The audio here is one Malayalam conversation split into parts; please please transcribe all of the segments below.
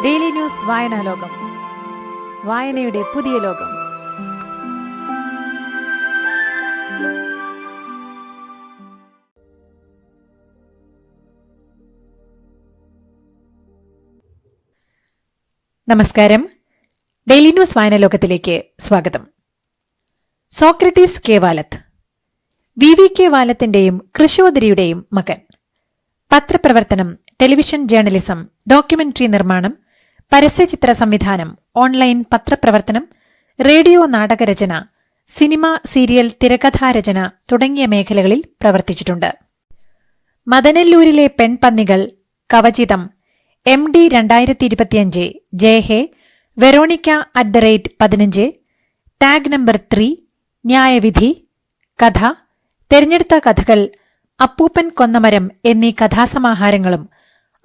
ഡെയിലി ന്യൂസ് വായനാലോകം, വായനയുടെ പുതിയ ലോകം. നമസ്കാരം. ഡെയിലി ന്യൂസ് വായനാലോകത്തിലേക്ക് സ്വാഗതം. Socrates K Valath, V K. വാലത്തിന്റെയും കൃശോദരിയുടെയും മകൻ. പത്രപ്രവർത്തനം, ടെലിവിഷൻ ജേർണലിസം, ഡോക്യുമെന്ററി നിർമ്മാണം, പരസ്യചിത്ര സംവിധാനം, ഓൺലൈൻ പത്രപ്രവർത്തനം, റേഡിയോ നാടകരചന, സിനിമ, സീരിയൽ, തിരക്കഥാരചന തുടങ്ങിയ മേഖലകളിൽ പ്രവർത്തിച്ചിട്ടുണ്ട്. മദനല്ലൂരിലെ പെൺപന്നികൾ, Kavachitham, MD 2025, Jayahe, Veronica @15, tag number 3, Nyayavidhi, കഥ, തെരഞ്ഞെടുത്ത കഥകൾ, അപ്പൂപ്പൻ കൊന്നമരം എന്നീ കഥാസമാഹാരങ്ങളും,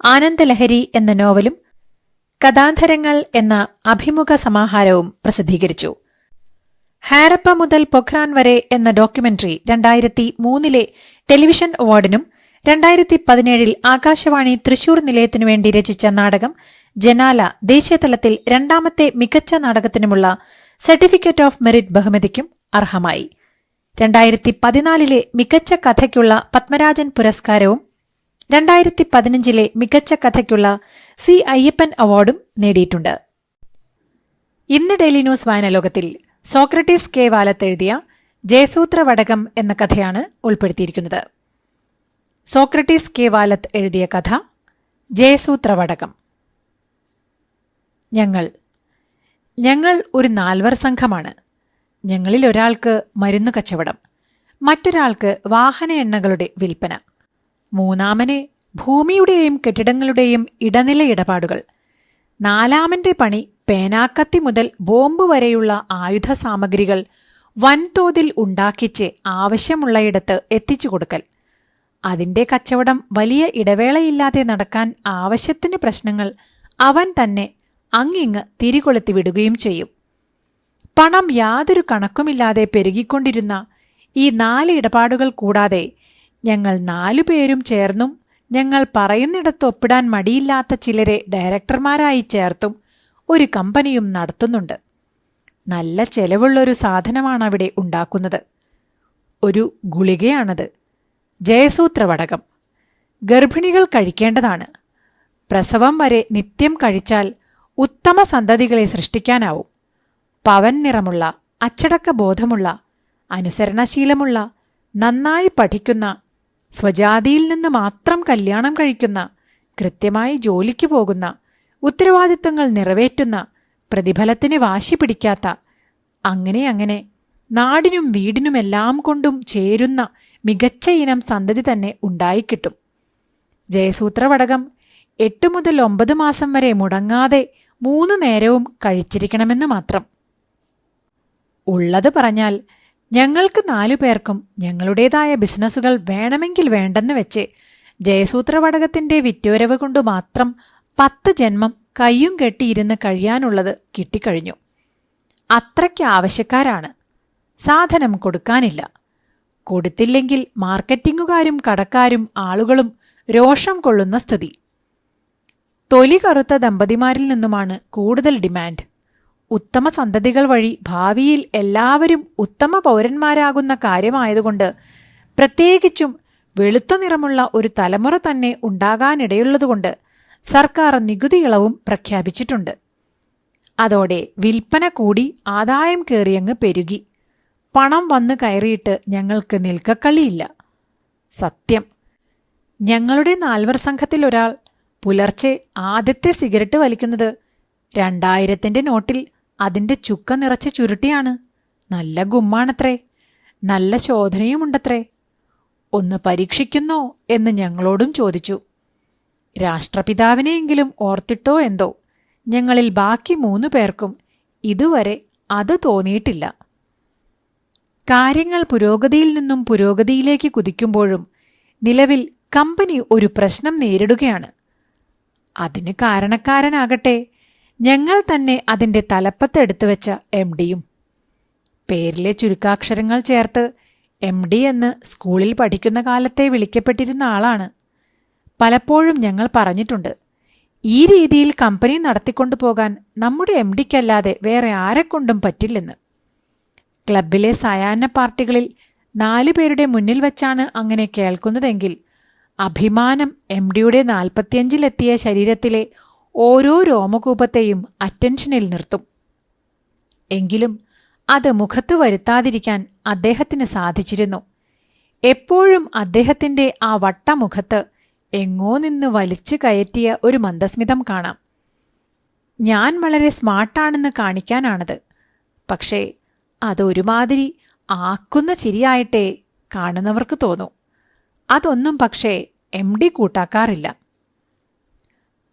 ആനന്ദലഹരി എന്ന നോവലും, കഥാന്തരങ്ങൾ എന്ന അഭിമുഖ സമാഹാരവും പ്രസിദ്ധീകരിച്ചു. ഹാരപ്പ മുതൽ പൊഖ്രാൻ വരെ എന്ന ഡോക്യുമെന്ററി 2003 ടെലിവിഷൻ അവാർഡിനും 2017 ആകാശവാണി തൃശൂർ നിലയത്തിനുവേണ്ടി രചിച്ച നാടകം ജനാല ദേശീയതലത്തിൽ 2ാമത്തെ മികച്ച നാടകത്തിനുമുള്ള സർട്ടിഫിക്കറ്റ് ഓഫ് മെറിറ്റ് ബഹുമതിക്കും അർഹമായി. 2014 മികച്ച കഥയ്ക്കുള്ള പത്മരാജൻ പുരസ്കാരവും 2015 മികച്ച കഥയ്ക്കുള്ള സി അയ്യപ്പൻ അവാർഡും നേടിയിട്ടുണ്ട്. ഇന്ന് ഡെയിലി ന്യൂസ് വായനാലോകത്തിൽ സോക്രട്ടീസ് കെ വാലത്ത് എഴുതിയ ജയസൂത്ര വടകം എന്ന കഥയാണ് ഉൾപ്പെടുത്തിയിരിക്കുന്നത്. സോക്രട്ടീസ് കെ വാലത്ത് എഴുതിയ കഥ ജയസൂത്ര വടകം. ഞങ്ങൾ ഒരു 4 സംഘമാണ്. ഞങ്ങളിൽ ഒരാൾക്ക് മരുന്നു കച്ചവടം, മറ്റൊരാൾക്ക് വാഹന എണ്ണകളുടെ വിൽപ്പന, മൂന്നാമന് ഭൂമിയുടെയും കെട്ടിടങ്ങളുടെയും ഇടനില ഇടപാടുകൾ, നാലാമന്റെ പണി പേനാക്കത്തി മുതൽ ബോംബ് വരെയുള്ള ആയുധ സാമഗ്രികൾ വൻതോതിൽ ഉണ്ടാക്കിച്ച് ആവശ്യമുള്ളയിടത്ത് എത്തിച്ചു കൊടുക്കൽ. അതിന്റെ കച്ചവടം വലിയ ഇടവേളയില്ലാതെ നടക്കാൻ ആവശ്യത്തിന് പ്രശ്നങ്ങൾ അവൻ തന്നെ അങ്ങിങ്ങ് തിരികൊളുത്തി വിടുകയും ചെയ്യും. പണം യാതൊരു കണക്കുമില്ലാതെ പെരുകിക്കൊണ്ടിരുന്ന ഈ 4 ഇടപാടുകൾ കൂടാതെ ഞങ്ങൾ 4 പേരും ചേർന്നും ഞങ്ങൾ പറയുന്നിടത്ത് ഒപ്പിടാൻ മടിയില്ലാത്ത ചിലരെ ഡയറക്ടർമാരായി ചേർത്തും ഒരു കമ്പനിയും നടത്തുന്നുണ്ട്. നല്ല ചെലവുള്ളൊരു സാധനമാണവിടെ ഉണ്ടാക്കുന്നത്. ഒരു ഗുളികയാണത്, ജയസൂത്ര വടകം. ഗർഭിണികൾ കഴിക്കേണ്ടതാണ്. പ്രസവം വരെ നിത്യം കഴിച്ചാൽ ഉത്തമ സന്തതികളെ സൃഷ്ടിക്കാനാവും. പവൻ നിറമുള്ള, അച്ചടക്ക ബോധമുള്ള, അനുസരണശീലമുള്ള, നന്നായി പഠിക്കുന്ന, സ്വജാതിയിൽ നിന്ന് മാത്രം കല്യാണം കഴിക്കുന്ന, കൃത്യമായി ജോലിക്ക് പോകുന്ന, ഉത്തരവാദിത്തങ്ങൾ നിറവേറ്റുന്ന, പ്രതിഫലത്തിന് വാശി പിടിക്കാത്ത, അങ്ങനെ നാടിനും വീടിനുമെല്ലാം കൊണ്ടും ചേരുന്ന മികച്ച ഇനം സന്തതി തന്നെ ഉണ്ടായിക്കിട്ടും. ജയസൂത്ര വടകം 8 മുതൽ 9 മാസം വരെ മുടങ്ങാതെ 3 നേരവും കഴിച്ചിരിക്കണമെന്ന് മാത്രം. ഉള്ളത് പറഞ്ഞാൽ ഞങ്ങൾക്ക് 4 പേർക്കും ഞങ്ങളുടേതായ ബിസിനസ്സുകൾ വേണമെങ്കിൽ വേണ്ടെന്ന് വെച്ച് ജയസൂത്ര വടകത്തിന്റെ വിറ്റുവരവ് കൊണ്ടു മാത്രം 10 ജന്മം കയ്യും കെട്ടിയിരുന്ന് കഴിയാനുള്ളത് കിട്ടിക്കഴിഞ്ഞു. അത്രയ്ക്ക് ആവശ്യക്കാരാണ്. സാധനം കൊടുക്കാനില്ല. കൊടുത്തില്ലെങ്കിൽ മാർക്കറ്റിംഗുകാരും കടക്കാരും ആളുകളും രോഷം കൊള്ളുന്ന സ്ഥിതി. തൊലി കറുത്ത ദമ്പതിമാരിൽ നിന്നുമാണ് കൂടുതൽ ഡിമാൻഡ്. ഉത്തമ സന്തതികൾ വഴി ഭാവിയിൽ എല്ലാവരും ഉത്തമ പൗരന്മാരാകുന്ന കാര്യമായതുകൊണ്ട് പ്രത്യേകിച്ചും വെളുത്ത നിറമുള്ള ഒരു തലമുറ തന്നെ ഉണ്ടാകാനിടയുള്ളതുകൊണ്ട് സർക്കാർ നികുതി ഇളവും പ്രഖ്യാപിച്ചിട്ടുണ്ട്. അതോടെ വിൽപ്പന കൂടി ആദായം കയറിയങ്ങ് പെരുകി. പണം വന്നു കയറിയിട്ട് ഞങ്ങൾക്ക് നിൽക്കക്കളിയില്ല. സത്യം. ഞങ്ങളുടെ 4 സംഘത്തിൽ ഒരാൾ പുലർച്ചെ ആദ്യത്തെ സിഗരറ്റ് വലിക്കുന്നത് 2000 നോട്ടിൽ അതിന്റെ ചുക്ക നിറച്ച് ചുരുട്ടിയാണ്. നല്ല ഗുമ്മാണത്രേ, നല്ല ശോധനയുമുണ്ടത്രേ. ഒന്ന് പരീക്ഷിക്കുന്നോ എന്ന് ഞങ്ങളോടും ചോദിച്ചു. രാഷ്ട്രപിതാവിനെയെങ്കിലും ഓർത്തിട്ടോ എന്തോ ഞങ്ങളിൽ ബാക്കി 3 പേർക്കും ഇതുവരെ അത് തോന്നിയിട്ടില്ല. കാര്യങ്ങൾ പുരോഗതിയിൽ നിന്നും പുരോഗതിയിലേക്ക് കുതിക്കുമ്പോഴും നിലവിൽ കമ്പനി ഒരു പ്രശ്നം നേരിടുകയാണ്. അതിന് കാരണക്കാരനാകട്ടെ ഞങ്ങൾ തന്നെ അതിന്റെ തലപ്പത്തെടുത്തു വെച്ച MDയും. പേരിലെ ചുരുക്കാക്ഷരങ്ങൾ ചേർത്ത് MD എന്ന് സ്കൂളിൽ പഠിക്കുന്ന കാലത്തെ വിളിക്കപ്പെട്ടിരുന്ന ആളാണ്. പലപ്പോഴും ഞങ്ങൾ പറഞ്ഞിട്ടുണ്ട്, ഈ രീതിയിൽ കമ്പനി നടത്തിക്കൊണ്ടു പോകാൻ നമ്മുടെ MDക്കല്ലാതെ വേറെ ആരെക്കൊണ്ടും പറ്റില്ലെന്ന്. ക്ലബിലെ സായാഹ്ന പാർട്ടികളിൽ 4 പേരുടെ മുന്നിൽ വച്ചാണ് അങ്ങനെ കേൾക്കുന്നതെങ്കിൽ അഭിമാനം MDയുടെ 45-ലെത്തിയ ശരീരത്തിലെ ഓരോ രോമകൂപത്തെയും അറ്റൻഷനിൽ നിർത്തും. എങ്കിലും അത് മുഖത്ത് വരുത്താതിരിക്കാൻ അദ്ദേഹത്തിന് സാധിച്ചിരുന്നു. എപ്പോഴും അദ്ദേഹത്തിന്റെ ആ വട്ടമുഖത്ത് എങ്ങോ നിന്ന് വലിച്ചു കയറ്റിയ ഒരു മന്ദസ്മിതം കാണാം. ഞാൻ വളരെ സ്മാർട്ടാണെന്ന് കാണിക്കാനാണത്. പക്ഷേ അതൊരുമാതിരി ആക്കുന്ന ചിരിയായിട്ടേ കാണുന്നവർക്ക് തോന്നൂ. അതൊന്നും പക്ഷേ MD കൂട്ടാക്കാറില്ല.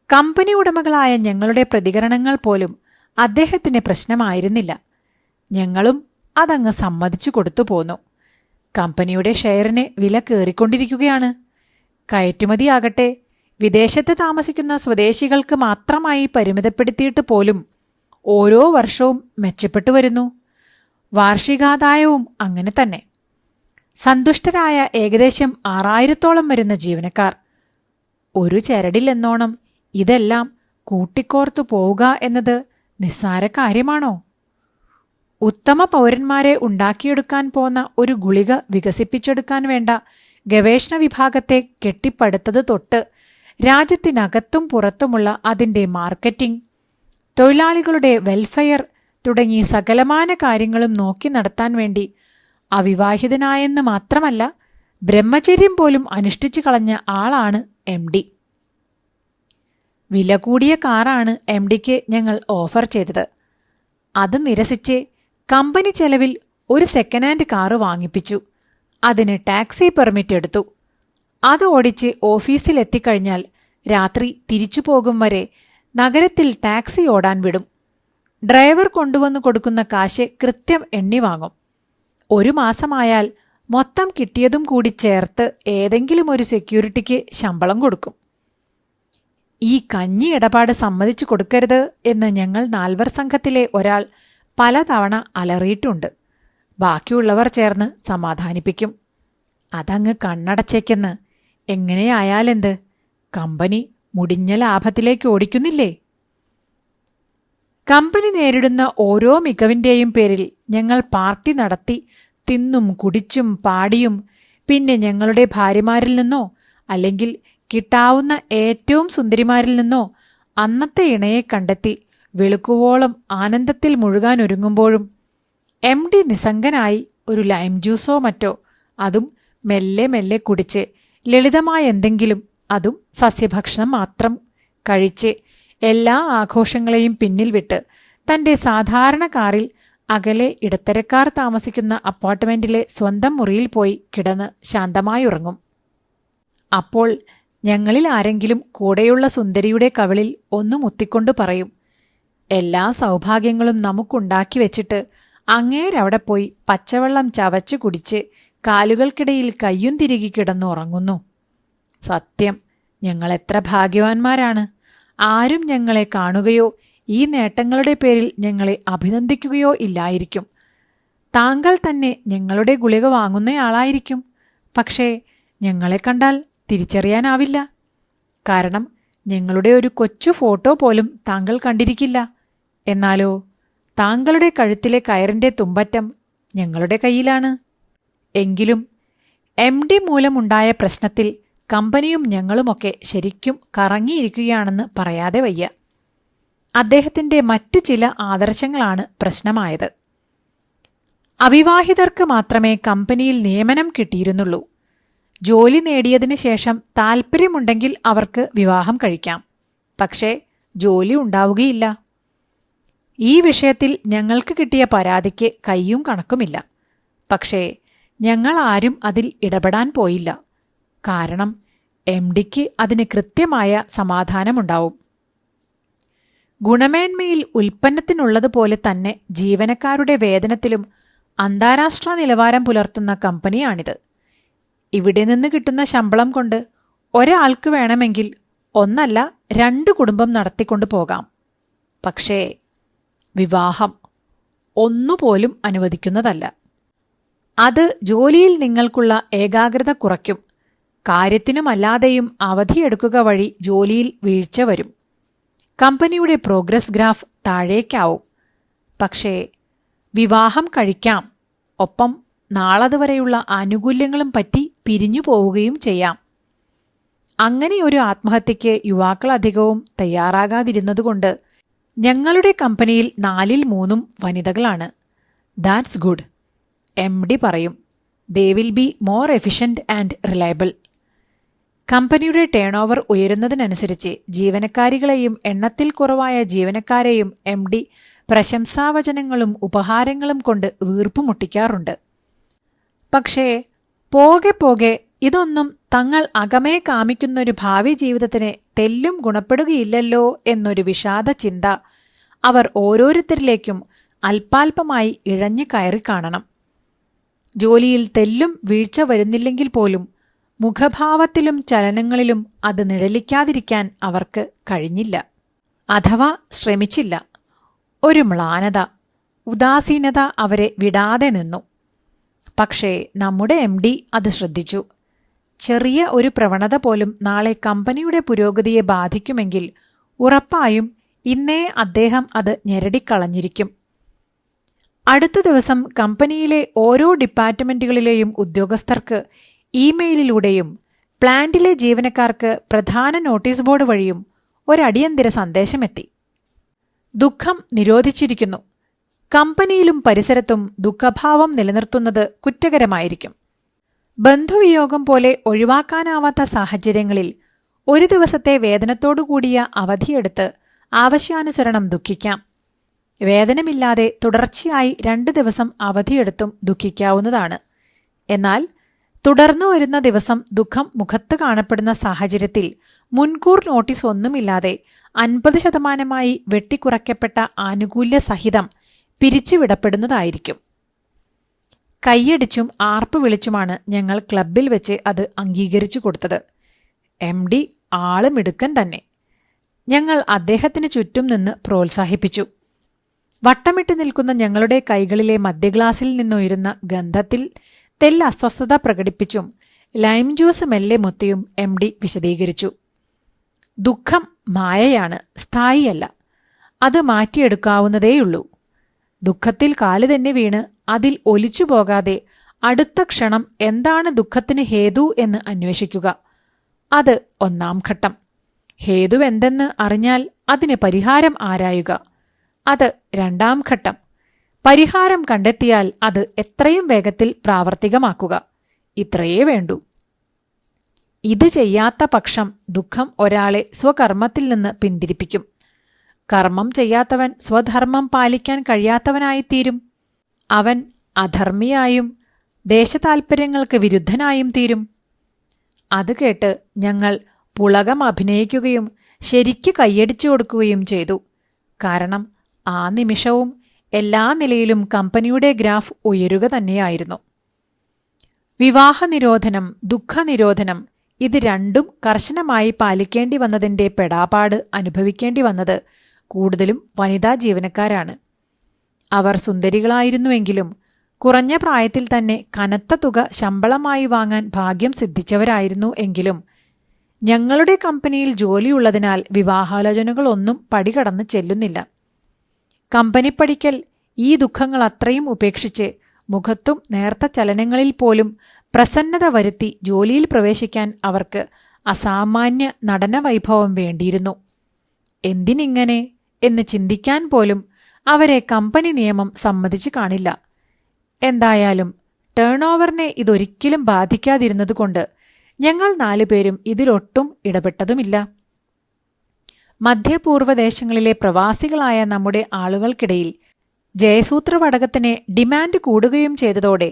കമ്പനി ഉടമകളായ ഞങ്ങളുടെ പ്രതികരണങ്ങൾ പോലും അദ്ദേഹത്തിന് പ്രശ്നമായിരുന്നില്ല. ഞങ്ങളും അതങ്ങ് സമ്മതിച്ചു കൊടുത്തു പോന്നു. കമ്പനിയുടെ ഷെയറിന് വില കയറിക്കൊണ്ടിരിക്കുകയാണ്. കയറ്റുമതിയാകട്ടെ വിദേശത്ത് താമസിക്കുന്ന സ്വദേശികൾക്ക് മാത്രമായി പരിമിതപ്പെടുത്തിയിട്ട് പോലും ഓരോ വർഷവും മെച്ചപ്പെട്ടു വരുന്നു. വാർഷികാദായവും അങ്ങനെ തന്നെ. സന്തുഷ്ടരായ ഏകദേശം 6000-ഓളം വരുന്ന ജീവനക്കാർ. ഒരു ചരടിലെന്നോണം ഇതെല്ലാം കൂട്ടിക്കോർത്തു പോവുക എന്നത് നിസ്സാര കാര്യമാണോ? ഉത്തമ പൗരന്മാരെ ഉണ്ടാക്കിയെടുക്കാൻ പോന്ന ഒരു ഗുളിക വികസിപ്പിച്ചെടുക്കാൻ വേണ്ട ഗവേഷണ വിഭാഗത്തെ കെട്ടിപ്പടുത്തത് തൊട്ട് രാജ്യത്തിനകത്തും പുറത്തുമുള്ള അതിൻ്റെ മാർക്കറ്റിംഗ്, തൊഴിലാളികളുടെ വെൽഫെയർ തുടങ്ങി സകലമാന കാര്യങ്ങളും നോക്കി നടത്താൻ വേണ്ടി അവിവാഹിതനായെന്ന് മാത്രമല്ല ബ്രഹ്മചര്യം പോലും അനുഷ്ഠിച്ചു കളഞ്ഞ ആളാണ് MD. വില കൂടിയ കാറാണ് MDക്ക് ഞങ്ങൾ ഓഫർ ചെയ്തത്. അത് നിരസിച്ച് കമ്പനി ചെലവിൽ ഒരു സെക്കൻഡ് ഹാൻഡ് കാറ് വാങ്ങിപ്പിച്ചു. അതിന് ടാക്സി പെർമിറ്റ് എടുത്തു. അത് ഓടിച്ച് ഓഫീസിലെത്തിക്കഴിഞ്ഞാൽ രാത്രി തിരിച്ചു പോകും വരെ നഗരത്തിൽ ടാക്സി ഓടാൻ വിടും. ഡ്രൈവർ കൊണ്ടുവന്നു കൊടുക്കുന്ന കാശ് കൃത്യം എണ്ണി വാങ്ങും. 1 മാസമായാൽ മൊത്തം കിട്ടിയതും കൂടി ചേർത്ത് ഏതെങ്കിലും ഒരു സെക്യൂരിറ്റിക്ക് ശമ്പളം കൊടുക്കും. ഈ കഞ്ഞി ഇടപാട് സമ്മതിച്ചു കൊടുക്കരുത് എന്ന് ഞങ്ങൾ 4 സംഘത്തിലെ ഒരാൾ പലതവണ അലറിയിട്ടുണ്ട്. ബാക്കിയുള്ളവർ ചേർന്ന് സമാധാനിപ്പിക്കും. അതങ്ങ് കണ്ണടച്ചേക്കെന്ന്. എങ്ങനെയായാലെന്ത്, കമ്പനി മുടിഞ്ഞ ലാഭത്തിലേക്ക് ഓടിക്കുന്നില്ലേ? കമ്പനി നേരിടുന്ന ഓരോ മികവിൻ്റെയും പേരിൽ ഞങ്ങൾ പാർട്ടി നടത്തി തിന്നും കുടിച്ചും പാടിയും പിന്നെ ഞങ്ങളുടെ ഭാര്യമാരിൽ നിന്നോ അല്ലെങ്കിൽ കിട്ടാവുന്ന ഏറ്റവും സുന്ദരിമാരിൽ നിന്നോ അന്നത്തെ ഇണയെ കണ്ടെത്തി വെളുക്കുവോളം ആനന്ദത്തിൽ മുഴുകാനൊരുങ്ങുമ്പോഴും MD നിസ്സംഗനായി ഒരു ലൈം ജ്യൂസോ മറ്റോ, അതും മെല്ലെ മെല്ലെ കുടിച്ച് ലളിതമായ എന്തെങ്കിലും, അതും സസ്യഭക്ഷണം മാത്രം കഴിച്ച് എല്ലാ ആഘോഷങ്ങളെയും പിന്നിൽ വിട്ട് തൻ്റെ സാധാരണ കാറിൽ അകലെ ഇടത്തരക്കാർ താമസിക്കുന്ന അപ്പാർട്ട്മെന്റിലെ സ്വന്തം മുറിയിൽ പോയി കിടന്ന് ശാന്തമായി ഉറങ്ങും. അപ്പോൾ ഞങ്ങളിൽ ആരെങ്കിലും കൂടെയുള്ള സുന്ദരിയുടെ കവിളിൽ ഒന്ന് മുത്തിക്കൊണ്ട് പറയും, എല്ലാ സൗഭാഗ്യങ്ങളും നമുക്കുണ്ടാക്കി വെച്ചിട്ട് അങ്ങേരവിടെ പോയി പച്ചവെള്ളം ചവച്ചു കുടിച്ച് കാലുകൾക്കിടയിൽ കയ്യും തിരികെ കിടന്നു ഉറങ്ങുന്നു. സത്യം, ഞങ്ങൾ എത്ര ഭാഗ്യവാന്മാരാണ്. ആരും ഞങ്ങളെ കാണുകയോ ഈ നേട്ടങ്ങളുടെ പേരിൽ ഞങ്ങളെ അഭിനന്ദിക്കുകയോ ഇല്ലായിരിക്കും. താങ്കൾ തന്നെ ഞങ്ങളുടെ ഗുളിക വാങ്ങുന്നയാളായിരിക്കും. പക്ഷേ ഞങ്ങളെ കണ്ടാൽ തിരിച്ചറിയാനാവില്ല. കാരണം ഞങ്ങളുടെ ഒരു കൊച്ചു ഫോട്ടോ പോലും താങ്കൾ കണ്ടിരിക്കില്ല. എന്നാലോ താങ്കളുടെ കഴുത്തിലെ കയറിൻ്റെ തുമ്പറ്റം ഞങ്ങളുടെ കയ്യിലാണ്. എങ്കിലും MD മൂലമുണ്ടായ പ്രശ്നത്തിൽ കമ്പനിയും ഞങ്ങളുമൊക്കെ ശരിക്കും കറങ്ങിയിരിക്കുകയാണെന്ന് പറയാതെ വയ്യ. അദ്ദേഹത്തിൻ്റെ മറ്റു ചില ആദർശങ്ങളാണ് പ്രശ്നമായത്. അവിവാഹിതർക്ക് മാത്രമേ കമ്പനിയിൽ നിയമനം കിട്ടിയിരുന്നുള്ളൂ. ജോലി നേടിയതിനു ശേഷം താൽപ്പര്യമുണ്ടെങ്കിൽ അവർക്ക് വിവാഹം കഴിക്കാം. പക്ഷേ ജോലി ഉണ്ടാവുകയില്ല. ഈ വിഷയത്തിൽ ഞങ്ങൾക്ക് കിട്ടിയ പരാതിക്ക് കയ്യും കണക്കുമില്ല. പക്ഷേ ഞങ്ങൾ ആരും അതിൽ ഇടപെടാൻ പോയില്ല. കാരണം MDക്ക് അതിന് കൃത്യമായ സമാധാനമുണ്ടാവും. ഗുണമേന്മയിൽ ഉൽപ്പന്നത്തിനുള്ളതുപോലെ തന്നെ ജീവനക്കാരുടെ വേതനത്തിലും അന്താരാഷ്ട്ര നിലവാരം പുലർത്തുന്ന കമ്പനിയാണിത്. ഇവിടെ നിന്ന് കിട്ടുന്ന ശമ്പളം കൊണ്ട് ഒരാൾക്ക് വേണമെങ്കിൽ 1 അല്ല 2 കുടുംബം നടത്തിക്കൊണ്ടു പോകാം. പക്ഷേ വിവാഹം ഒന്നുപോലും അനുവദിക്കുന്നതല്ല. അത് ജോലിയിൽ നിങ്ങൾക്കുള്ള ഏകാഗ്രത കുറയ്ക്കും. കാര്യത്തിനുമല്ലാതെയും അവധിയെടുക്കുക വഴി ജോലിയിൽ വീഴ്ച വരും. കമ്പനിയുടെ പ്രോഗ്രസ് ഗ്രാഫ് താഴേക്കാവും. പക്ഷേ വിവാഹം കഴിക്കാം, ഒപ്പം നാളതുവരെയുള്ള ആനുകൂല്യങ്ങളും പറ്റി പിരിഞ്ഞു പോവുകയും ചെയ്യാം. അങ്ങനെയൊരു ആത്മഹത്യയ്ക്ക് യുവാക്കളധികവും തയ്യാറാകാതിരുന്നതുകൊണ്ട് ഞങ്ങളുടെ കമ്പനിയിൽ 4/3 വനിതകളാണ്. That's good. MD പറയും. They will be more efficient and reliable. കമ്പനിയുടെ ടേൺ ഓവർ ഉയരുന്നതിനനുസരിച്ച് ജീവനക്കാരികളെയും എണ്ണത്തിൽ കുറവായ ജീവനക്കാരെയും MD പ്രശംസാവചനങ്ങളും ഉപഹാരങ്ങളും കൊണ്ട് വീർപ്പുമുട്ടിക്കാറുണ്ട്. പക്ഷേ പോകെ പോകെ ഇതൊന്നും തങ്ങൾ അകമേ കാമിക്കുന്നൊരു ഭാവി ജീവിതത്തിന് തെല്ലും ഗുണപ്പെടുകയില്ലല്ലോ എന്നൊരു വിഷാദ ചിന്ത അവർ ഓരോരുത്തരിലേക്കും അല്പാൽപമായി ഇഴഞ്ഞു കയറി കാണണം. ജോലിയിൽ തെല്ലും വീഴ്ച വരുന്നില്ലെങ്കിൽ പോലും മുഖഭാവത്തിലും ചലനങ്ങളിലും അത് നിഴലിക്കാതിരിക്കാൻ അവർക്ക് കഴിഞ്ഞില്ല. അഥവാ ശ്രമിച്ചില്ല. ഒരു മ്ലാനത, ഉദാസീനത അവരെ വിടാതെ നിന്നു. പക്ഷേ നമ്മുടെ MD അത് ശ്രദ്ധിച്ചു. ചെറിയ ഒരു പ്രവണത പോലും നാളെ കമ്പനിയുടെ പുരോഗതിയെ ബാധിക്കുമെങ്കിൽ ഉറപ്പായും ഇന്നേ അദ്ദേഹം അത് ഞെരടിക്കളഞ്ഞിരിക്കും. അടുത്ത ദിവസം കമ്പനിയിലെ ഓരോ ഡിപ്പാർട്ട്മെന്റുകളിലെയും ഉദ്യോഗസ്ഥർക്ക് ഇമെയിലിലൂടെയും പ്ലാന്റിലെ ജീവനക്കാർക്ക് പ്രധാന നോട്ടീസ് ബോർഡ് വഴിയും ഒരടിയന്തര സന്ദേശമെത്തി. ദുഃഖം നിരോധിച്ചിരിക്കുന്നു. കമ്പനിയിലും പരിസരത്തും ദുഃഖഭാവം നിലനിർത്തുന്നത് കുറ്റകരമായിരിക്കും. ബന്ധുവിയോഗം പോലെ ഒഴിവാക്കാനാവാത്ത സാഹചര്യങ്ങളിൽ ഒരു ദിവസത്തെ വേതനത്തോടുകൂടിയ അവധിയെടുത്ത് ആവശ്യാനുസരണം ദുഃഖിക്കാം. വേതനമില്ലാതെ തുടർച്ചയായി 2 ദിവസം അവധിയെടുത്തും ദുഃഖിക്കാവുന്നതാണ്. എന്നാൽ തുടർന്നു വരുന്ന ദിവസം ദുഃഖം മുഖത്ത് കാണപ്പെടുന്ന സാഹചര്യത്തിൽ മുൻകൂർ നോട്ടീസ് ഒന്നുമില്ലാതെ 50% വെട്ടിക്കുറയ്ക്കപ്പെട്ട ആനുകൂല്യ സഹിതം പിരിച്ചുവിടപ്പെടുന്നതായിരിക്കും. കൈയടിച്ചും ആർപ്പ് വിളിച്ചുമാണ് ഞങ്ങൾ ക്ലബിൽ വെച്ച് അത് അംഗീകരിച്ചു കൊടുത്തത്. MD ആള് മിടുക്കൻ തന്നെ. ഞങ്ങൾ അദ്ദേഹത്തിന് ചുറ്റും നിന്ന് പ്രോത്സാഹിപ്പിച്ചു. വട്ടമിട്ട് നിൽക്കുന്ന ഞങ്ങളുടെ കൈകളിലെ മധ്യഗ്ലാസിൽ നിന്നുയരുന്ന ഗന്ധത്തിൽ അസ്വസ്ഥത പ്രകടിപ്പിച്ചും ലൈം ജ്യൂസ് മെല്ലെ മുത്തിയും MD വിശദീകരിച്ചു. ദുഃഖം മായയാണ്, സ്ഥായിയല്ല. അത് മാറ്റിയെടുക്കാവുന്നതേയുള്ളൂ. ദുഃഖത്തിൽ കാല് തന്നെ വീണ് അതിൽ ഒലിച്ചു പോകാതെ അടുത്ത ക്ഷണം എന്താണ് ദുഃഖത്തിന് ഹേതു എന്ന് അന്വേഷിക്കുക. അത് 1-ാം ഘട്ടം. ഹേതുവെന്തെന്ന് അറിഞ്ഞാൽ അതിന് പരിഹാരം ആരായുക. അത് 2-ാം ഘട്ടം. പരിഹാരം കണ്ടെത്തിയാൽ അത് എത്രയും വേഗത്തിൽ പ്രാവർത്തികമാക്കുക. ഇത്രയേ വേണ്ടൂ. ഇത് ചെയ്യാത്ത പക്ഷം ദുഃഖം ഒരാളെ സ്വകർമ്മത്തിൽ നിന്ന് പിന്തിരിപ്പിക്കും. കർമ്മം ചെയ്യാത്തവൻ സ്വധർമ്മം പാലിക്കാൻ കഴിയാത്തവനായിത്തീരും. അവൻ അധർമ്മിയായും ദേശതാൽപര്യങ്ങൾക്ക് വിരുദ്ധനായും തീരും. അത് കേട്ട് ഞങ്ങൾ പുളകം അഭിനയിക്കുകയും ശരിക്ക് കൈയടിച്ചു കൊടുക്കുകയും ചെയ്തു. കാരണം ആ നിമിഷവും എല്ലാ നിലയിലും കമ്പനിയുടെ ഗ്രാഫ് ഉയരുക തന്നെയായിരുന്നു. വിവാഹനിരോധനം, ദുഃഖനിരോധനം, ഇത് രണ്ടും കർശനമായി പാലിക്കേണ്ടി വന്നതിൻ്റെ പെടാപാട് അനുഭവിക്കേണ്ടി വന്നത് കൂടുതലും വനിതാ ജീവനക്കാരാണ്. അവർ സുന്ദരികളായിരുന്നുവെങ്കിലും കുറഞ്ഞ പ്രായത്തിൽ തന്നെ കനത്ത തുക ശമ്പളമായി വാങ്ങാൻ ഭാഗ്യം സിദ്ധിച്ചവരായിരുന്നു. എങ്കിലും ഞങ്ങളുടെ കമ്പനിയിൽ ജോലിയുള്ളതിനാൽ വിവാഹാലോചനകളൊന്നും പടികടന്ന് ചെല്ലുന്നില്ല. കമ്പനിപ്പടിക്കൽ ഈ ദുഃഖങ്ങൾ അത്രയും ഉപേക്ഷിച്ച് മുഖത്തും നേർത്ത ചലനങ്ങളിൽ പോലും പ്രസന്നത വരുത്തി ജോലിയിൽ പ്രവേശിക്കാൻ അവർക്ക് അസാമാന്യ നടനവൈഭവം വേണ്ടിയിരുന്നു. എന്തിനിങ്ങനെ എന്ന് ചിന്തിക്കാൻ പോലും അവരെ കമ്പനി നിയമം സമ്മതിച്ചു കാണില്ല. എന്തായാലും ടേൺ ഓവറിനെ ഇതൊരിക്കലും ബാധിക്കാതിരുന്നതുകൊണ്ട് ഞങ്ങൾ 4 പേരും ഇതിലൊട്ടും ഇടപെട്ടതുമില്ല. മധ്യപൂർവ്വദേശങ്ങളിലെ പ്രവാസികളായ നമ്മുടെ ആളുകൾക്കിടയിൽ ജയസൂത്രവടകത്തിന് ഡിമാൻഡ് കൂടുകയും ചെയ്തതോടെ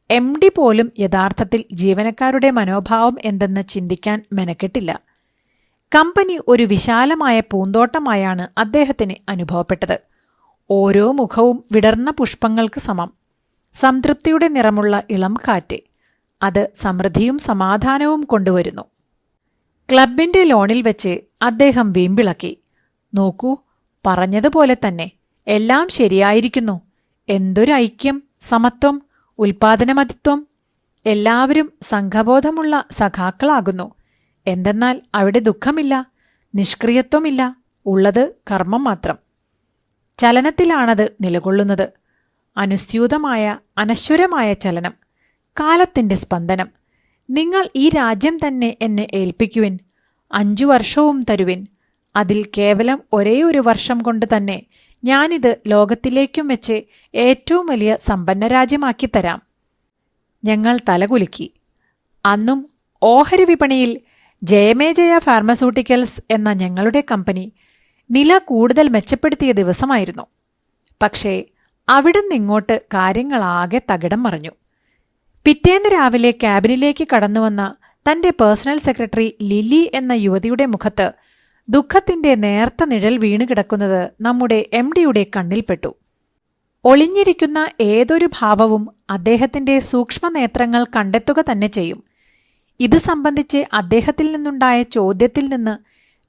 MD പോലും യഥാർത്ഥത്തിൽ ജീവനക്കാരുടെ മനോഭാവം എന്തെന്ന് ചിന്തിക്കാൻ മെനക്കെട്ടില്ല. കമ്പനി ഒരു വിശാലമായ പൂന്തോട്ടമായാണ് അദ്ദേഹത്തിന് അനുഭവപ്പെട്ടത്. ഓരോ മുഖവും വിടർന്ന പുഷ്പങ്ങൾക്ക് സമം. സംതൃപ്തിയുടെ നിറമുള്ള ഇളം കാറ്റ്. അത് സമൃദ്ധിയും സമാധാനവും കൊണ്ടുവരുന്നു. ക്ലബിന്റെ ലോണിൽ വെച്ച് അദ്ദേഹം വീമ്പിളക്കി. നോക്കൂ, പറഞ്ഞതുപോലെ തന്നെ എല്ലാം ശരിയായിരിക്കുന്നു. എന്തൊരു ഐക്യം, സമത്വം, ഉൽപാദനമതിത്വം. എല്ലാവരും സംഘബോധമുള്ള സഖാക്കളാകുന്നു. എന്തെന്നാൽ അവിടെ ദുഃഖമില്ല, നിഷ്ക്രിയത്വമില്ല, ഉള്ളത് കർമ്മം മാത്രം. ചലനത്തിലാണത് നിലകൊള്ളുന്നത്. അനുസ്യൂതമായ അനശ്വരമായ ചലനം, കാലത്തിന്റെ സ്പന്ദനം. നിങ്ങൾ ഈ രാജ്യം തന്നെ എന്നെ ഏൽപ്പിക്കുവിൻ, 5 വർഷവും തരുവിൻ. അതിൽ കേവലം ഒരേ വർഷം കൊണ്ട് തന്നെ ഞാനിത് ലോകത്തിലേക്കും വെച്ച് ഏറ്റവും വലിയ സമ്പന്നരാജ്യമാക്കി തരാം. ഞങ്ങൾ തലകുലുക്കി. അന്നും ഓഹരി വിപണിയിൽ ജയമേജയ ഫാർമസ്യൂട്ടിക്കൽസ് എന്ന ഞങ്ങളുടെ കമ്പനി നില കൂടുതൽ മെച്ചപ്പെടുത്തിയ ദിവസമായിരുന്നു. പക്ഷേ അവിടുന്നിങ്ങോട്ട് കാര്യങ്ങളാകെ തകിടം മറിഞ്ഞു. പിറ്റേന്ന് രാവിലെ ക്യാബിനിലേക്ക് കടന്നുവന്ന തന്റെ പേഴ്സണൽ സെക്രട്ടറി ലിലി എന്ന യുവതിയുടെ മുഖത്ത് ദുഃഖത്തിന്റെ നേർത്ത നിഴൽ വീണുകിടക്കുന്നത് നമ്മുടെ MDയുടെ കണ്ണിൽപ്പെട്ടു. ഒളിഞ്ഞിരിക്കുന്ന ഏതൊരു ഭാവവും അദ്ദേഹത്തിന്റെ സൂക്ഷ്മനേത്രങ്ങൾ കണ്ടെത്തുക തന്നെ ചെയ്യും. ഇത് സംബന്ധിച്ച് അദ്ദേഹത്തിൽ നിന്നുണ്ടായ ചോദ്യത്തിൽ നിന്ന്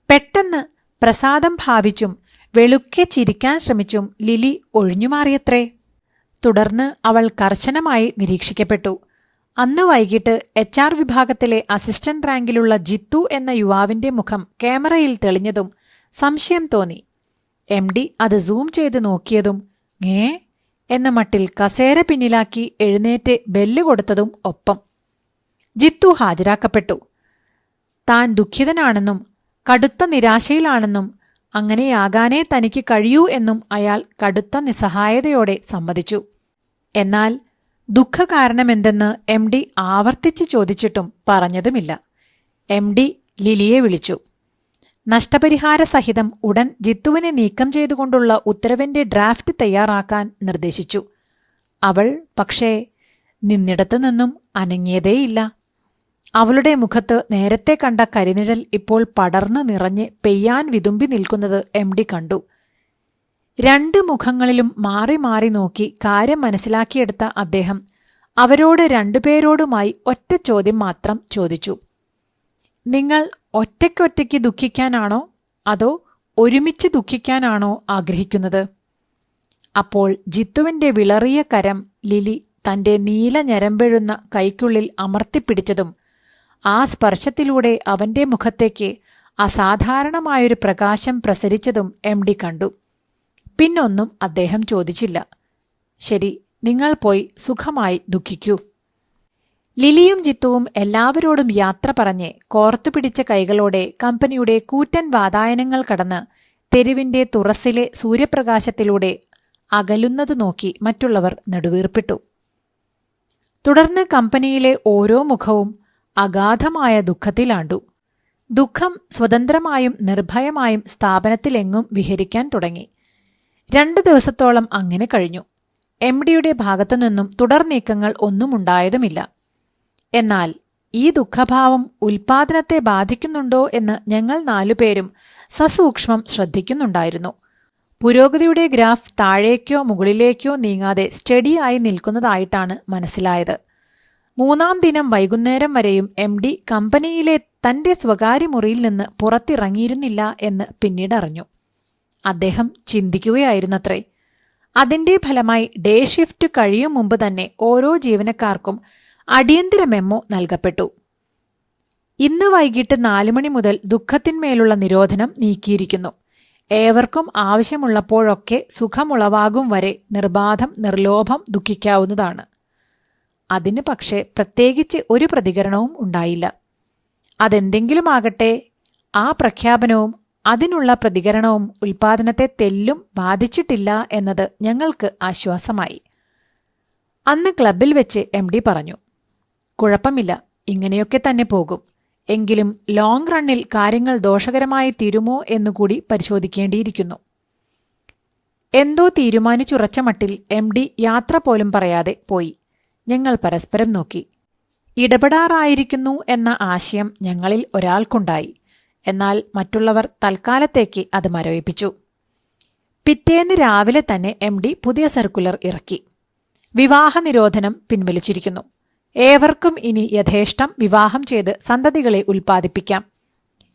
പെട്ടെന്ന് പ്രസാദം ഭാവിച്ചും വെളുക്കെ ചിരിക്കാൻ ശ്രമിച്ചും ലിലി ഒഴിഞ്ഞുമാറിയത്രേ. തുടർന്ന് അവൾ കർശനമായി നിരീക്ഷിക്കപ്പെട്ടു. അന്ന് വൈകിട്ട് HR വിഭാഗത്തിലെ അസിസ്റ്റന്റ് റാങ്കിലുള്ള ജിത്തു എന്ന യുവാവിന്റെ മുഖം ക്യാമറയിൽ തെളിഞ്ഞതും സംശയം തോന്നി. MD അത് സൂം ചെയ്ത് നോക്കിയതും എന്ന മട്ടിൽ കസേര പിന്നിലാക്കി എഴുന്നേറ്റ് ബെല്ല് കൊടുത്തതും ഒപ്പം. ജിത്തു ഹാജരാക്കപ്പെട്ടു. താൻ ദുഃഖിതനാണെന്നും കടുത്ത നിരാശയിലാണെന്നും അങ്ങനെയാകാനേ തനിക്ക് കഴിയൂ എന്നും അയാൾ കടുത്ത നിസ്സഹായതയോടെ സമ്മതിച്ചു. എന്നാൽ ദുഃഖകാരണമെന്തെന്ന് MD ആവർത്തിച്ച് ചോദിച്ചിട്ടും പറഞ്ഞതുമില്ല. MD ലിലിയെ വിളിച്ചു. നഷ്ടപരിഹാര സഹിതം ഉടൻ ജിത്തുവിനെ നീക്കം ചെയ്തുകൊണ്ടുള്ള ഉത്തരവിന്റെ ഡ്രാഫ്റ്റ് തയ്യാറാക്കാൻ നിർദ്ദേശിച്ചു. അവൾ പക്ഷേ നിന്നിടത്തു നിന്നും അനങ്ങിയതേയില്ല. അവളുടെ മുഖത്ത് നേരത്തെ കണ്ട കരിനിഴൽ ഇപ്പോൾ പടർന്നു നിറഞ്ഞ് പെയ്യാൻ വിതുമ്പി നിൽക്കുന്നത് MD കണ്ടു. 2 മുഖങ്ങളിലും മാറി മാറി നോക്കി കാര്യം മനസ്സിലാക്കിയെടുത്ത അദ്ദേഹം അവരോട് 2 പേരോടുമായി ഒറ്റ ചോദ്യം മാത്രം ചോദിച്ചു. നിങ്ങൾ ഒറ്റയ്ക്കൊറ്റയ്ക്ക് ദുഃഖിക്കാനാണോ അതോ ഒരുമിച്ച് ദുഃഖിക്കാനാണോ ആഗ്രഹിക്കുന്നത്? അപ്പോൾ ജിത്തുവിന്റെ വിളറിയ കരം ലിലി തന്റെ നീല ഞരമ്പെഴുന്ന കൈക്കുള്ളിൽ അമർത്തിപ്പിടിച്ചതും ആ സ്പർശത്തിലൂടെ അവന്റെ മുഖത്തേക്ക് അസാധാരണമായൊരു പ്രകാശം പ്രസരിച്ചതും MD കണ്ടു. പിന്നൊന്നും അദ്ദേഹം ചോദിച്ചില്ല. ശരി, നിങ്ങൾ പോയി സുഖമായി ദുഃഖിക്കൂ. ലിലിയും ജിത്തുവും എല്ലാവരോടും യാത്ര പറഞ്ഞ് കോർത്തുപിടിച്ച കൈകളോടെ കമ്പനിയുടെ കൂറ്റൻ വാതായനങ്ങൾ കടന്ന് തെരുവിന്റെ തുറസ്സിലെ സൂര്യപ്രകാശത്തിലൂടെ അകലുന്നത് നോക്കി മറ്റുള്ളവർ നെടുവീർപ്പിട്ടു. തുടർന്ന് കമ്പനിയിലെ ഓരോ മുഖവും അഗാധമായ ദുഃഖത്തിലാണ്ടു. ദുഃഖം സ്വതന്ത്രമായും നിർഭയമായും സ്ഥാപനത്തിലെങ്ങും വിഹരിക്കാൻ തുടങ്ങി. 2 ദിവസത്തോളം അങ്ങനെ കഴിഞ്ഞു. MDയുടെ ഭാഗത്തുനിന്നും തുടർ നീക്കങ്ങൾ ഒന്നും ഉണ്ടായതുമില്ല. എന്നാൽ ഈ ദുഃഖഭാവം ഉൽപാദനത്തെ ബാധിക്കുന്നുണ്ടോ എന്ന് ഞങ്ങൾ 4 പേരും സസൂക്ഷ്മം ശ്രദ്ധിക്കുന്നുണ്ടായിരുന്നു. പുരോഗതിയുടെ ഗ്രാഫ് താഴേക്കോ മുകളിലേക്കോ നീങ്ങാതെ സ്റ്റഡിയായി നിൽക്കുന്നതായിട്ടാണ് മനസ്സിലായത്. 3-ാം ദിനം വൈകുന്നേരം വരെയും MD കമ്പനിയിലെ തന്റെ സ്വകാര്യ മുറിയിൽ നിന്ന് പുറത്തിറങ്ങിയിരുന്നില്ല എന്ന് പിന്നീടറിഞ്ഞു. അദ്ദേഹം ചിന്തിക്കുകയായിരുന്നത്രേ. അതിന്റെ ഫലമായി ഡേ ഷിഫ്റ്റ് കഴിയും മുമ്പ് തന്നെ ഓരോ ജീവനക്കാർക്കും അടിയന്തര മെമ്മോ നൽകപ്പെട്ടു. ഇന്ന് വൈകിട്ട് 4 മണി മുതൽ ദുഃഖത്തിന്മേലുള്ള നിരോധനം നീക്കിയിരിക്കുന്നു. ഏവർക്കും ആവശ്യമുള്ളപ്പോഴൊക്കെ സുഖമുളവാകും വരെ നിർബാധം നിർലോഭം ദുഃഖിക്കാവുന്നതാണ്. അതിന് പക്ഷേ പ്രത്യേകിച്ച് ഒരു പ്രതികരണവും ഉണ്ടായില്ല. അതെന്തെങ്കിലുമാകട്ടെ, ആ പ്രഖ്യാപനവും അതിനുള്ള പ്രതികരണവും ഉൽപാദനത്തെ തെല്ലും ബാധിച്ചിട്ടില്ല എന്നത് ഞങ്ങൾക്ക് ആശ്വാസമായി. അന്ന് ക്ലബിൽ വെച്ച് MD പറഞ്ഞു, കുഴപ്പമില്ല, ഇങ്ങനെയൊക്കെ തന്നെ പോകും. എങ്കിലും ലോങ് റണ്ണിൽ കാര്യങ്ങൾ ദോഷകരമായി തീരുമോ എന്നുകൂടി പരിശോധിക്കേണ്ടിയിരിക്കുന്നു. എന്തോ തീരുമാനിച്ചുറച്ച മട്ടിൽ MD യാത്ര പോലും പറയാതെ പോയി. ഞങ്ങൾ പരസ്പരം നോക്കി. ഇടപെടാറായിരിക്കുന്നു എന്ന ആശയം ഞങ്ങളിൽ ഒരാൾക്കുണ്ടായി. എന്നാൽ മറ്റുള്ളവർ തൽക്കാലത്തേക്ക് അത് മരവിപ്പിച്ചു. പിറ്റേന്ന് രാവിലെ തന്നെ MD പുതിയ സർക്കുലർ ഇറക്കി. വിവാഹ നിരോധനം പിൻവലിച്ചിരിക്കുന്നു. ഏവർക്കും ഇനി യഥേഷ്ടം വിവാഹം ചെയ്ത് സന്തതികളെ ഉൽപ്പാദിപ്പിക്കാം.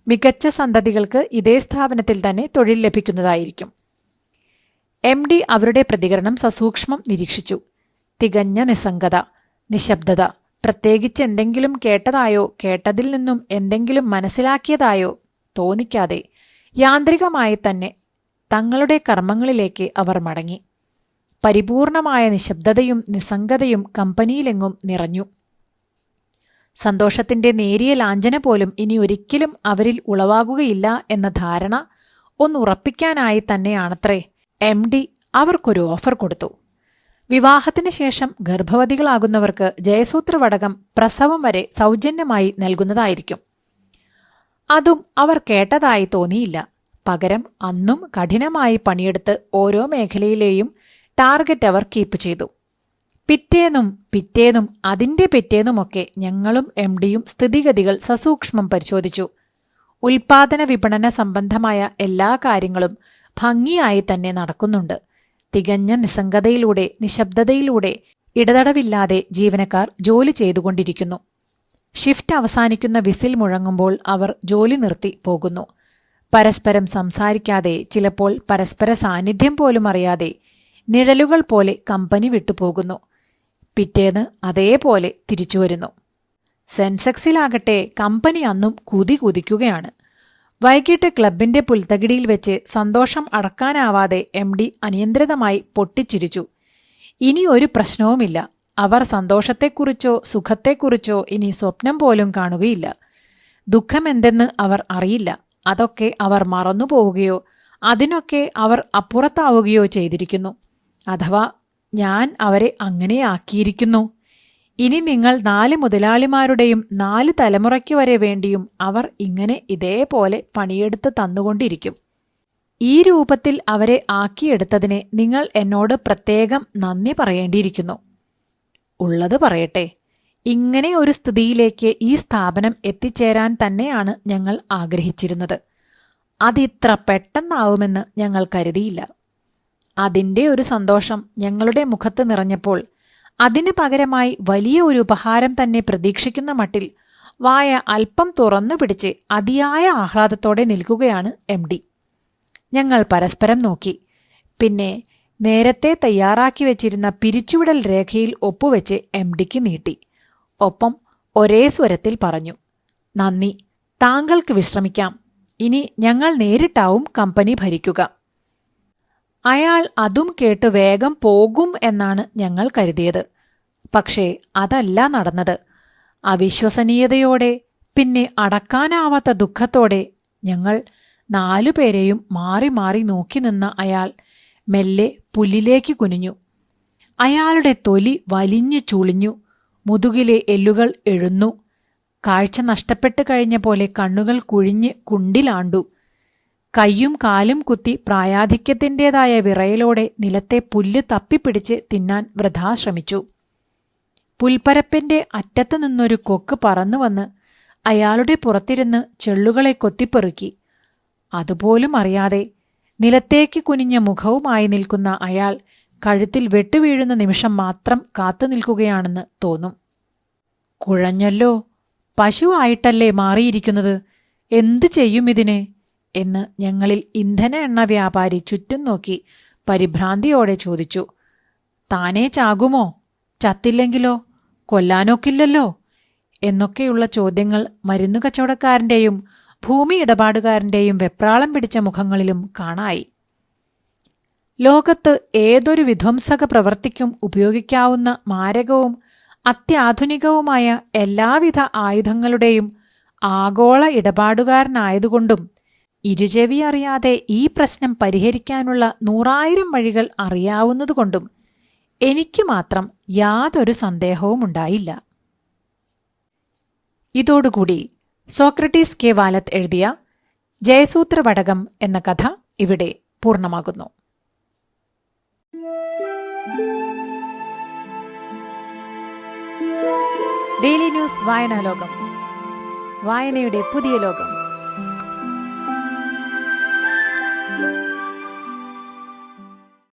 മികച്ച സന്തതികൾക്ക് ഇതേ സ്ഥാപനത്തിൽ തന്നെ തൊഴിൽ ലഭിക്കുന്നതായിരിക്കും. MD അവരുടെ പ്രതികരണം സസൂക്ഷ്മം നിരീക്ഷിച്ചു. തികഞ്ഞ നിസ്സംഗത, നിശബ്ദത. പ്രത്യേകിച്ച് എന്തെങ്കിലും കേട്ടതായോ കേട്ടതിൽ നിന്നും എന്തെങ്കിലും മനസ്സിലാക്കിയതായോ തോന്നിക്കാതെ യാന്ത്രികമായി തന്നെ തങ്ങളുടെ കർമ്മങ്ങളിലേക്ക് അവർ മടങ്ങി. പരിപൂർണമായ നിശബ്ദതയും നിസ്സംഗതയും കമ്പനിയിലെങ്ങും നിറഞ്ഞു. സന്തോഷത്തിന്റെ നേരിയ ലാഞ്ചന പോലും ഇനി ഒരിക്കലും അവരിൽ ഉളവാകുകയില്ല എന്ന ധാരണ ഒന്നുറപ്പിക്കാനായി തന്നെയാണത്രേ MD അവർക്കൊരു ഓഫർ കൊടുത്തു. വിവാഹത്തിന് ശേഷം ഗർഭവതികളാകുന്നവർക്ക് ജയസൂത്രവടകം പ്രസവം വരെ സൗജന്യമായി നൽകുന്നതായിരിക്കും. അതും അവർ കേട്ടതായി തോന്നിയില്ല. പകരം അന്നും കഠിനമായി പണിയെടുത്ത് ഓരോ മേഖലയിലെയും ടാർഗറ്റ് അവർ കീപ്പ് ചെയ്തു. പിറ്റേന്നും അതിന്റെ പിറ്റേന്നുമൊക്കെ ഞങ്ങളും MDയും സ്ഥിതിഗതികൾ സസൂക്ഷ്മം പരിശോധിച്ചു. ഉൽപാദന വിപണന സംബന്ധമായ എല്ലാ കാര്യങ്ങളും ഭംഗിയായി തന്നെ നടക്കുന്നുണ്ട്. തികഞ്ഞ നിസ്സംഗതയിലൂടെ, നിശബ്ദതയിലൂടെ ഇടതടവില്ലാതെ ജീവനക്കാർ ജോലി ചെയ്തുകൊണ്ടിരിക്കുന്നു. ഷിഫ്റ്റ് അവസാനിക്കുന്ന വിസിൽ മുഴങ്ങുമ്പോൾ അവർ ജോലി നിർത്തി പോകുന്നു. പരസ്പരം സംസാരിക്കാതെ, ചിലപ്പോൾ പരസ്പര സാന്നിധ്യം പോലും അറിയാതെ നിഴലുകൾ പോലെ കമ്പനി വിട്ടുപോകുന്നു. പിറ്റേന്ന് അതേപോലെ തിരിച്ചുവരുന്നു. സെൻസെക്സിലാകട്ടെ കമ്പനി അന്നും കുതിക്കുകയാണ്. വൈകിട്ട് ക്ലബിന്റെ പുൽത്തകിടിയിൽ വെച്ച് സന്തോഷം അടക്കാനാവാതെ MD അനിയന്ത്രിതമായി പൊട്ടിച്ചിരിച്ചു. ഇനി ഒരു പ്രശ്നവുമില്ല. അവർ സന്തോഷത്തെക്കുറിച്ചോ സുഖത്തെക്കുറിച്ചോ ഇനി സ്വപ്നം പോലും കാണുകയില്ല. ദുഃഖമെന്തെന്ന് അവർ അറിയില്ല. അതൊക്കെ അവർ മറന്നുപോവുകയോ അതിനൊക്കെ അവർ അപ്പുറത്താവുകയോ ചെയ്തിരിക്കുന്നു. അഥവാ ഞാൻ അവരെ അങ്ങനെ ആക്കിയിരിക്കുന്നു. ഇനി നിങ്ങൾ 4 മുതലാളിമാരുടെയും 4 തലമുറയ്ക്ക് വരെ വേണ്ടിയും അവർ ഇങ്ങനെ ഇതേപോലെ പണിയെടുത്ത് തന്നുകൊണ്ടിരിക്കും. ഈ രൂപത്തിൽ അവരെ ആക്കിയെടുത്തതിന് നിങ്ങൾ എന്നോട് പ്രത്യേകം നന്ദി പറയേണ്ടിയിരിക്കുന്നു. ഉള്ളത് പറയട്ടെ, ഇങ്ങനെ ഒരു സ്ഥിതിയിലേക്ക് ഈ സ്ഥാപനം എത്തിച്ചേരാൻ തന്നെയാണ് ഞങ്ങൾ ആഗ്രഹിച്ചിരുന്നത്. അതിത്ര പെട്ടെന്നാവുമെന്ന് ഞങ്ങൾ കരുതിയില്ല. അതിൻ്റെ ഒരു സന്തോഷം ഞങ്ങളുടെ മുഖത്ത് നിറഞ്ഞപ്പോൾ അതിന് പകരമായി വലിയ ഒരു ഉപഹാരം തന്നെ പ്രതീക്ഷിക്കുന്ന മട്ടിൽ വായ അല്പം തുറന്നു പിടിച്ച് അതിയായ ആഹ്ലാദത്തോടെ നിൽക്കുകയാണ് MD. ഞങ്ങൾ പരസ്പരം നോക്കി. പിന്നെ നേരത്തെ തയ്യാറാക്കി വെച്ചിരുന്ന പിരിച്ചുവിടൽ രേഖയിൽ ഒപ്പുവെച്ച് MDക്ക് നീട്ടി. ഒപ്പം ഒരേ സ്വരത്തിൽ പറഞ്ഞു, നന്ദി, താങ്കൾക്ക് വിശ്രമിക്കാം. ഇനി ഞങ്ങൾ നേരിട്ടാവും കമ്പനി ഭരിക്കുക. അയാൾ അതും കേട്ട് വേഗം പോകും എന്നാണ് ഞങ്ങൾ കരുതിയത്. പക്ഷേ അതല്ല നടന്നത്. അവിശ്വസനീയതയോടെ, പിന്നെ അടക്കാനാവാത്ത ദുഃഖത്തോടെ ഞങ്ങൾ 4 പേരെയും മാറി മാറി നോക്കി നിന്ന അയാൾ മെല്ലെ പുല്ലിലേക്ക് കുനിഞ്ഞു. അയാളുടെ തൊലി വലിഞ്ഞു ചുളിഞ്ഞു. മുതുകിലെ എല്ലുകൾ എഴുന്നു. കാഴ്ച നഷ്ടപ്പെട്ടു കഴിഞ്ഞ പോലെ കണ്ണുകൾ കുഴിഞ്ഞ് കുണ്ടിലാണ്ടു. കയ്യും കാലും കുത്തി പ്രായാധിക്യത്തിൻ്റെതായ വിറയലോടെ നിലത്തെ പുല്ല് തപ്പിപ്പിടിച്ച് തിന്നാൻ വൃഥാ ശ്രമിച്ചു. പുൽപ്പരപ്പിന്റെ അറ്റത്തു നിന്നൊരു കൊക്ക് പറന്നുവന്ന് അയാളുടെ പുറത്തിരുന്ന് ചെള്ളുകളെ കൊത്തിപ്പെറുക്കി. അതുപോലും അറിയാതെ നിലത്തേക്ക് കുനിഞ്ഞ മുഖവുമായി നിൽക്കുന്ന അയാൾ കഴുത്തിൽ വെട്ടുവീഴുന്ന നിമിഷം മാത്രം കാത്തുനിൽക്കുകയാണെന്ന് തോന്നും. കുഴഞ്ഞല്ലോ, പശുവായിട്ടല്ലേ മാറിയിരിക്കുന്നത്, എന്തു ചെയ്യും ഇതിനെ എന്ന് ഞങ്ങളിൽ ഇന്ധന എണ്ണ വ്യാപാരി ചുറ്റും നോക്കി പരിഭ്രാന്തിയോടെ ചോദിച്ചു. താനേ ചാകുമോ? ചത്തില്ലെങ്കിലോ? കൊല്ലാനൊക്കില്ലല്ലോ എന്നൊക്കെയുള്ള ചോദ്യങ്ങൾ മരുന്നു കച്ചവടക്കാരൻ്റെയും ഭൂമി ഇടപാടുകാരൻ്റെയും വെപ്രാളം പിടിച്ച മുഖങ്ങളിലും കാണായി. ലോകത്ത് ഏതൊരു വിധ്വംസക പ്രവൃത്തിക്കും ഉപയോഗിക്കാവുന്ന മാരകവും അത്യാധുനികവുമായ എല്ലാവിധ ആയുധങ്ങളുടെയും ആഗോള ഇടപാടുകാരനായതുകൊണ്ടും ഇരുചെവി അറിയാതെ ഈ പ്രശ്നം പരിഹരിക്കാനുള്ള 100,000 വഴികൾ അറിയാവുന്നതുകൊണ്ടും എനിക്ക് മാത്രം യാതൊരു സന്ദേഹവുമുണ്ടായില്ല. ഇതോടുകൂടി സോക്രട്ടീസ് കെ വാലത്ത് എഴുതിയ ജയസൂത്രവടകം എന്ന കഥ ഇവിടെ പൂർണ്ണമാകുന്നു. ഡെയിലി ന്യൂസ് വായനാലോകം, വായനയുടെ പുതിയ ലോകം.